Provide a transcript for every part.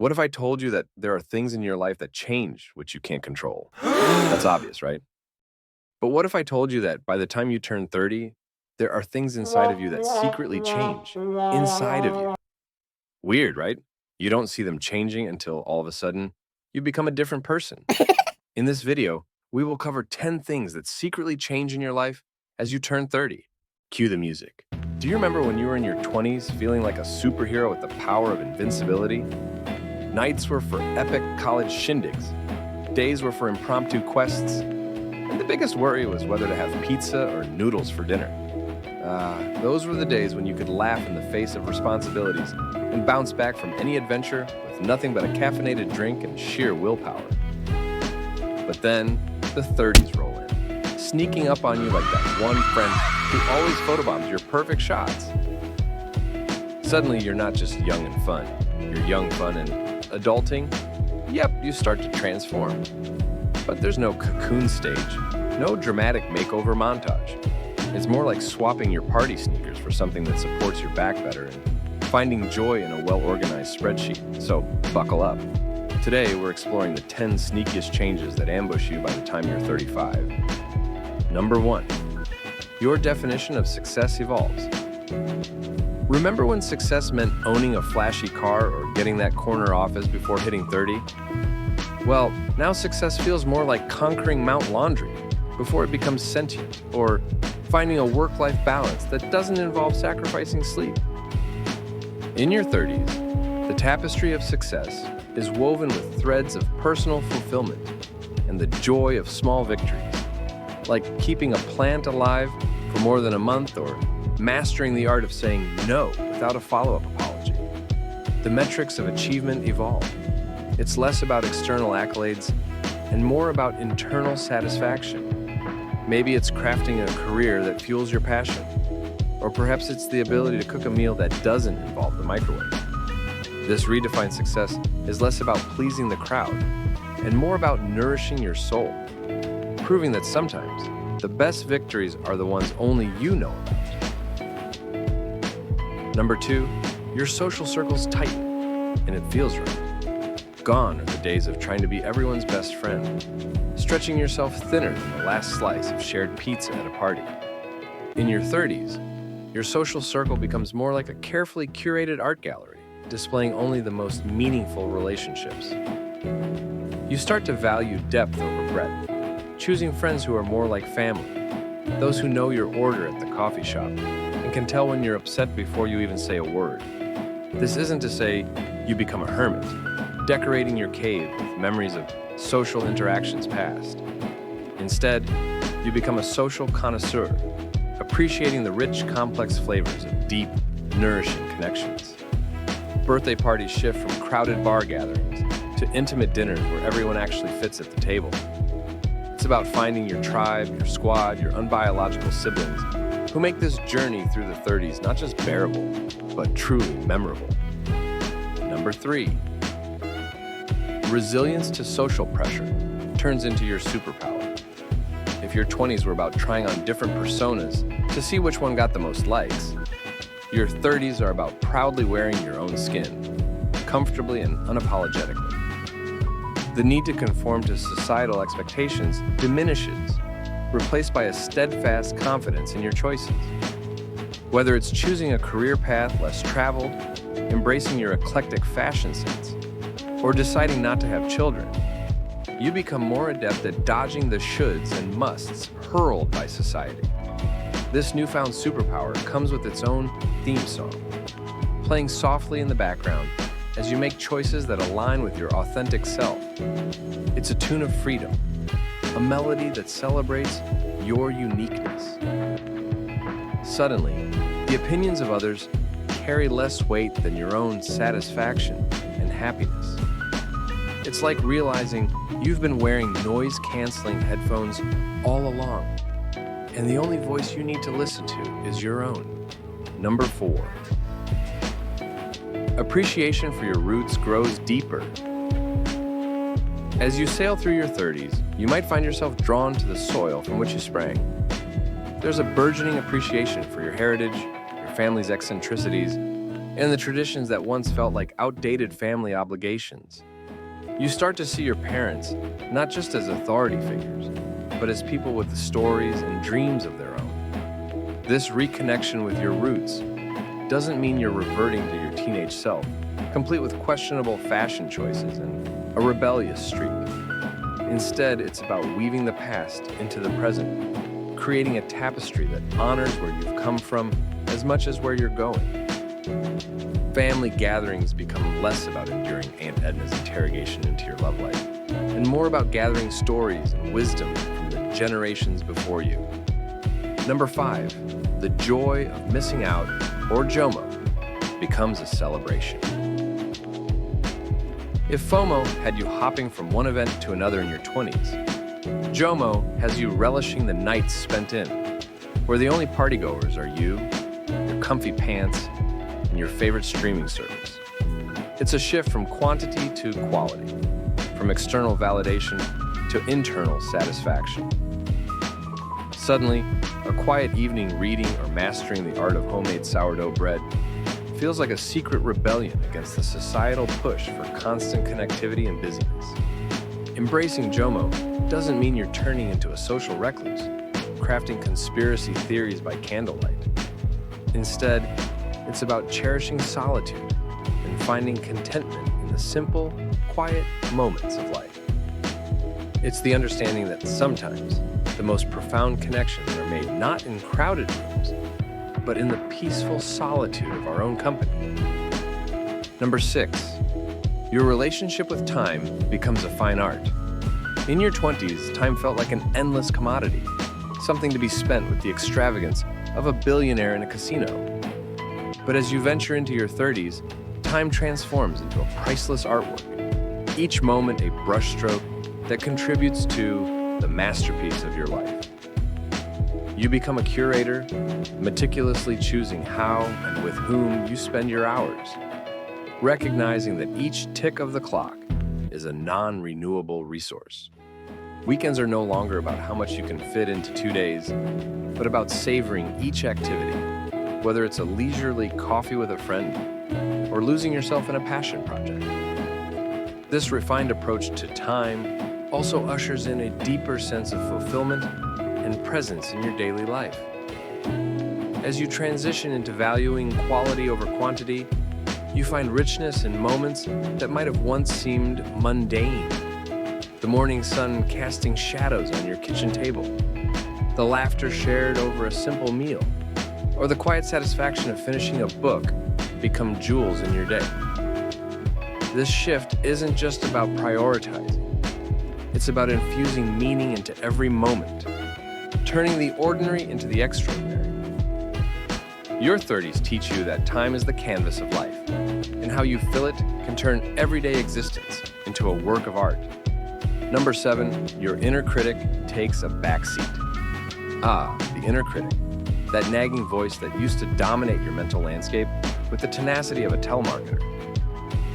What if I told you that there are things in your life that change which you can't control? That's obvious, right? But what if I told you that by the time you turn 30, there are things inside of you that secretly change inside of you? Weird, right? You don't see them changing until all of a sudden you become a different person. In this video, we will cover 10 things that secretly change in your life as you turn 30. Cue the music. Do you remember when you were in your 20s feeling like a superhero with the power of invincibility? Nights were for epic college shindigs. Days were for impromptu quests. And the biggest worry was whether to have pizza or noodles for dinner. Those were the days when you could laugh in the face of responsibilities and bounce back from any adventure with nothing but a caffeinated drink and sheer willpower. But then, the 30s roll in, sneaking up on you like that one friend who always photobombs your perfect shots. Suddenly, you're not just young and fun. You're young, fun, and adulting. Yep, you start to transform. But there's no cocoon stage, no dramatic makeover montage. It's more like swapping your party sneakers for something that supports your back better and finding joy in a well-organized spreadsheet. So, buckle up. Today, we're exploring the 10 sneakiest changes that ambush you by the time you're 35. Number 1. Your definition of success evolves. Remember when success meant owning a flashy car or getting that corner office before hitting 30? Well, now success feels more like conquering Mount Laundry before it becomes sentient, or finding a work-life balance that doesn't involve sacrificing sleep. In your 30s, the tapestry of success is woven with threads of personal fulfillment and the joy of small victories, like keeping a plant alive for more than a month or mastering the art of saying no without a follow-up apology. The metrics of achievement evolve. It's less about external accolades and more about internal satisfaction. Maybe it's crafting a career that fuels your passion, or perhaps it's the ability to cook a meal that doesn't involve the microwave. This redefined success is less about pleasing the crowd and more about nourishing your soul, proving that sometimes the best victories are the ones only you know about. Number 2, your social circles tighten, and it feels right. Gone are the days of trying to be everyone's best friend, stretching yourself thinner than the last slice of shared pizza at a party. In your 30s, your social circle becomes more like a carefully curated art gallery, displaying only the most meaningful relationships. You start to value depth over breadth, choosing friends who are more like family, those who know your order at the coffee shop and can tell when you're upset before you even say a word. This isn't to say you become a hermit, decorating your cave with memories of social interactions past. Instead, you become a social connoisseur, appreciating the rich, complex flavors of deep, nourishing connections. Birthday parties shift from crowded bar gatherings to intimate dinners where everyone actually fits at the table. It's about finding your tribe, your squad, your unbiological siblings who make this journey through the 30s not just bearable, but truly memorable. Number 3. Resilience to social pressure turns into your superpower. If your 20s were about trying on different personas to see which one got the most likes, your 30s are about proudly wearing your own skin, comfortably and unapologetically. The need to conform to societal expectations diminishes, replaced by a steadfast confidence in your choices. Whether it's choosing a career path less traveled, embracing your eclectic fashion sense, or deciding not to have children, you become more adept at dodging the shoulds and musts hurled by society. This newfound superpower comes with its own theme song, playing softly in the background as you make choices that align with your authentic self. It's a tune of freedom, a melody that celebrates your uniqueness. Suddenly, the opinions of others carry less weight than your own satisfaction and happiness. It's like realizing you've been wearing noise-canceling headphones all along, and the only voice you need to listen to is your own. Number 4. Appreciation for your roots grows deeper. As you sail through your 30s, you might find yourself drawn to the soil from which you sprang. There's a burgeoning appreciation for your heritage, your family's eccentricities, and the traditions that once felt like outdated family obligations. You start to see your parents not just as authority figures, but as people with stories and dreams of their own. This reconnection with your roots doesn't mean you're reverting to your teenage self, complete with questionable fashion choices and a rebellious streak. Instead, it's about weaving the past into the present, creating a tapestry that honors where you've come from as much as where you're going. Family gatherings become less about enduring Aunt Edna's interrogation into your love life, and more about gathering stories and wisdom from the generations before you. Number 5, the joy of missing out, or JOMO, becomes a celebration. If FOMO had you hopping from one event to another in your 20s, JOMO has you relishing the nights spent in, where the only partygoers are you, your comfy pants, and your favorite streaming service. It's a shift from quantity to quality, from external validation to internal satisfaction. Suddenly, a quiet evening reading or mastering the art of homemade sourdough bread feels like a secret rebellion against the societal push for constant connectivity and busyness. Embracing JOMO doesn't mean you're turning into a social recluse, crafting conspiracy theories by candlelight. Instead, it's about cherishing solitude and finding contentment in the simple, quiet moments of life. It's the understanding that sometimes the most profound connections are made not in crowded rooms, but in the peaceful solitude of our own company. Number 6, your relationship with time becomes a fine art. In your 20s, time felt like an endless commodity, something to be spent with the extravagance of a billionaire in a casino. But as you venture into your 30s, time transforms into a priceless artwork, each moment a brushstroke that contributes to the masterpiece of your life. You become a curator, meticulously choosing how and with whom you spend your hours, recognizing that each tick of the clock is a non-renewable resource. Weekends are no longer about how much you can fit into 2 days, but about savoring each activity, whether it's a leisurely coffee with a friend or losing yourself in a passion project. This refined approach to time also ushers in a deeper sense of fulfillment and presence in your daily life. As you transition into valuing quality over quantity, you find richness in moments that might have once seemed mundane. The morning sun casting shadows on your kitchen table, the laughter shared over a simple meal, or the quiet satisfaction of finishing a book become jewels in your day. This shift isn't just about prioritizing. It's about infusing meaning into every moment, turning the ordinary into the extraordinary. Your 30s teach you that time is the canvas of life, and how you fill it can turn everyday existence into a work of art. Number 7, your inner critic takes a backseat. The inner critic, that nagging voice that used to dominate your mental landscape with the tenacity of a telemarketer.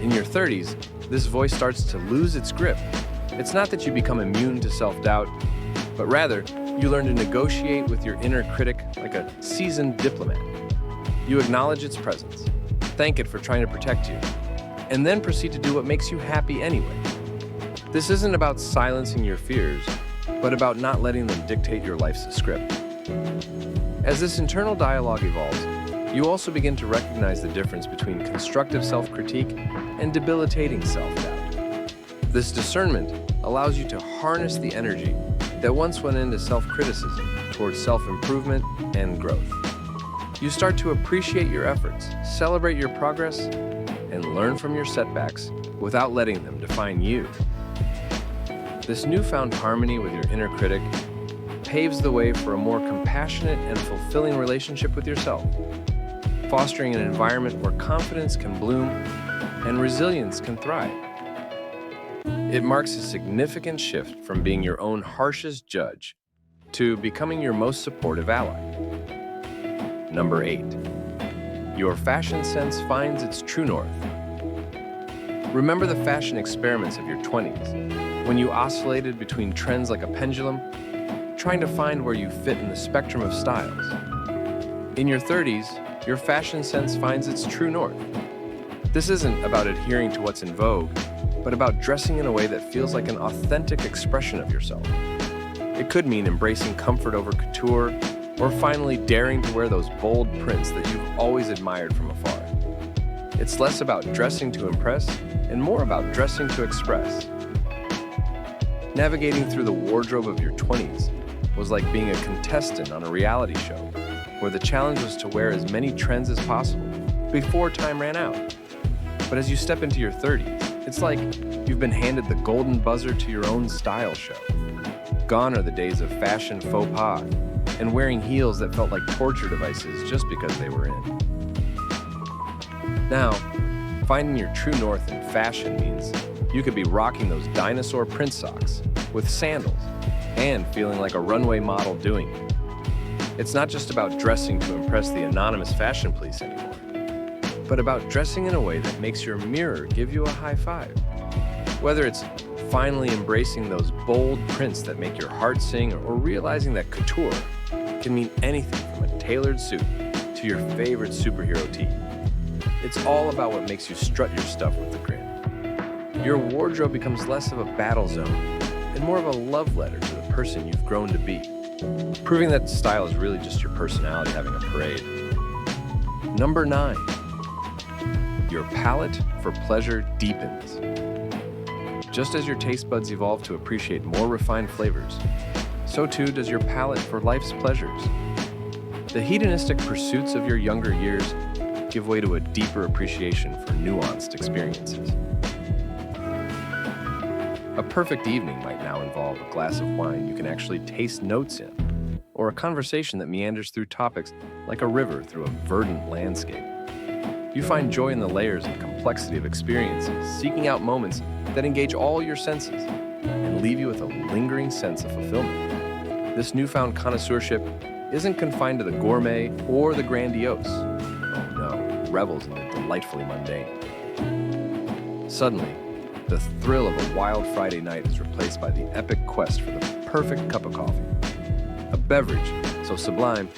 In your 30s, this voice starts to lose its grip. It's not that you become immune to self-doubt, but rather, you learn to negotiate with your inner critic like a seasoned diplomat. You acknowledge its presence, thank it for trying to protect you, and then proceed to do what makes you happy anyway. This isn't about silencing your fears, but about not letting them dictate your life's script. As this internal dialogue evolves, you also begin to recognize the difference between constructive self-critique and debilitating self-doubt. This discernment allows you to harness the energy that once went into self-criticism towards self-improvement and growth. You start to appreciate your efforts, celebrate your progress, and learn from your setbacks without letting them define you. This newfound harmony with your inner critic paves the way for a more compassionate and fulfilling relationship with yourself, fostering an environment where confidence can bloom and resilience can thrive. It marks a significant shift from being your own harshest judge to becoming your most supportive ally. Number 8, your fashion sense finds its true north. Remember the fashion experiments of your 20s, when you oscillated between trends like a pendulum, trying to find where you fit in the spectrum of styles. In your 30s, your fashion sense finds its true north. This isn't about adhering to what's in vogue, but about dressing in a way that feels like an authentic expression of yourself. It could mean embracing comfort over couture, or finally daring to wear those bold prints that you've always admired from afar. It's less about dressing to impress and more about dressing to express. Navigating through the wardrobe of your 20s was like being a contestant on a reality show, where the challenge was to wear as many trends as possible before time ran out. But as you step into your 30s, it's like you've been handed the golden buzzer to your own style show. Gone are the days of fashion faux pas and wearing heels that felt like torture devices just because they were in. Now, finding your true north in fashion means you could be rocking those dinosaur print socks with sandals and feeling like a runway model doing it. It's not just about dressing to impress the anonymous fashion police anymore, but about dressing in a way that makes your mirror give you a high five. Whether it's finally embracing those bold prints that make your heart sing, or realizing that couture can mean anything from a tailored suit to your favorite superhero tee. It's all about what makes you strut your stuff with a grin. Your wardrobe becomes less of a battle zone and more of a love letter to the person you've grown to be, proving that style is really just your personality having a parade. Number 9. Your palate for pleasure deepens. Just as your taste buds evolve to appreciate more refined flavors, so too does your palate for life's pleasures. The hedonistic pursuits of your younger years give way to a deeper appreciation for nuanced experiences. A perfect evening might now involve a glass of wine you can actually taste notes in, or a conversation that meanders through topics like a river through a verdant landscape. You find joy in the layers and complexity of experiences, seeking out moments that engage all your senses and leave you with a lingering sense of fulfillment. This newfound connoisseurship isn't confined to the gourmet or the grandiose. Oh no, it revels in the delightfully mundane. Suddenly, the thrill of a wild Friday night is replaced by the epic quest for the perfect cup of coffee. A beverage so sublime,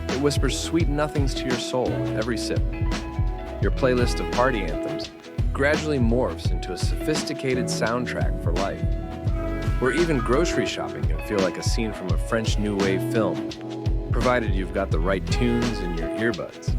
it whispers sweet nothings to your soul with every sip. Your playlist of party anthems gradually morphs into a sophisticated soundtrack for life, where even grocery shopping can feel like a scene from a French New Wave film, provided you've got the right tunes in your earbuds.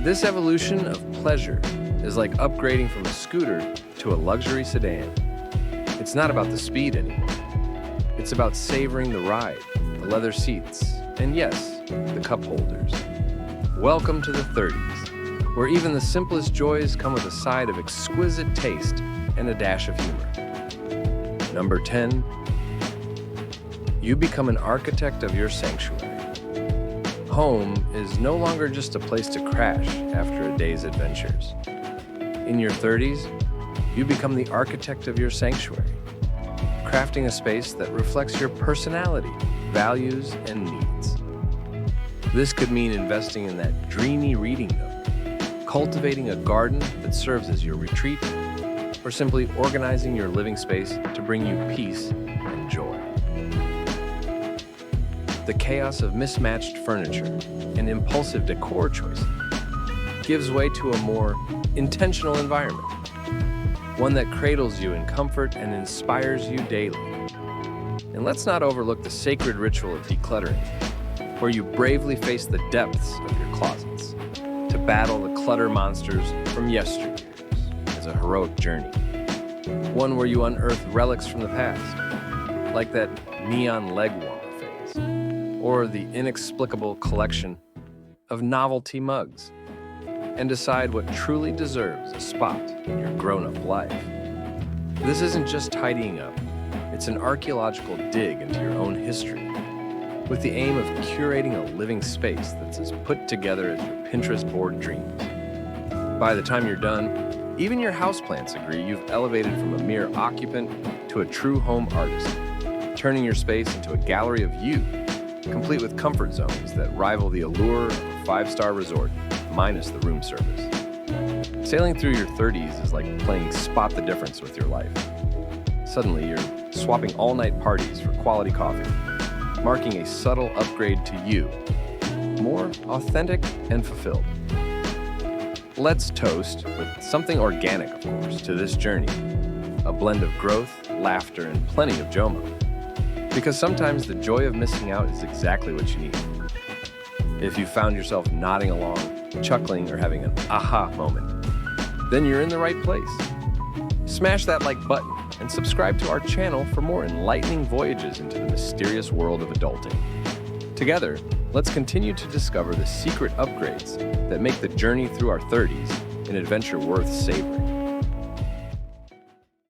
This evolution of pleasure is like upgrading from a scooter to a luxury sedan. It's not about the speed anymore. It's about savoring the ride, the leather seats, and yes, the cup holders. Welcome to the 30s, where even the simplest joys come with a side of exquisite taste and a dash of humor. Number 10, you become an architect of your sanctuary. Home is no longer just a place to crash after a day's adventures. In your 30s, you become the architect of your sanctuary, crafting a space that reflects your personality, values, and needs. This could mean investing in that dreamy reading nook, cultivating a garden that serves as your retreat, or simply organizing your living space to bring you peace and joy. The chaos of mismatched furniture and impulsive decor choices gives way to a more intentional environment, one that cradles you in comfort and inspires you daily. And let's not overlook the sacred ritual of decluttering, where you bravely face the depths of your closets to battle the clutter monsters from yesteryears as a heroic journey. One where you unearth relics from the past, like that neon leg warmer phase, or the inexplicable collection of novelty mugs, and decide what truly deserves a spot in your grown-up life. This isn't just tidying up, it's an archaeological dig into your own history, with the aim of curating a living space that's as put together as your Pinterest board dreams. By the time you're done, even your houseplants agree you've elevated from a mere occupant to a true home artist, turning your space into a gallery of you, complete with comfort zones that rival the allure of a 5-star resort, minus the room service. Sailing through your 30s is like playing spot the difference with your life. Suddenly, you're swapping all-night parties for quality coffee, marking a subtle upgrade to you, more authentic and fulfilled. Let's toast, with something organic, of course, to this journey. A blend of growth, laughter, and plenty of JOMO. Because sometimes the joy of missing out is exactly what you need. If you found yourself nodding along, chuckling, or having an aha moment, then you're in the right place. Smash that like button and subscribe to our channel for more enlightening voyages into the mysterious world of adulting. Together, let's continue to discover the secret upgrades that make the journey through our 30s an adventure worth savoring.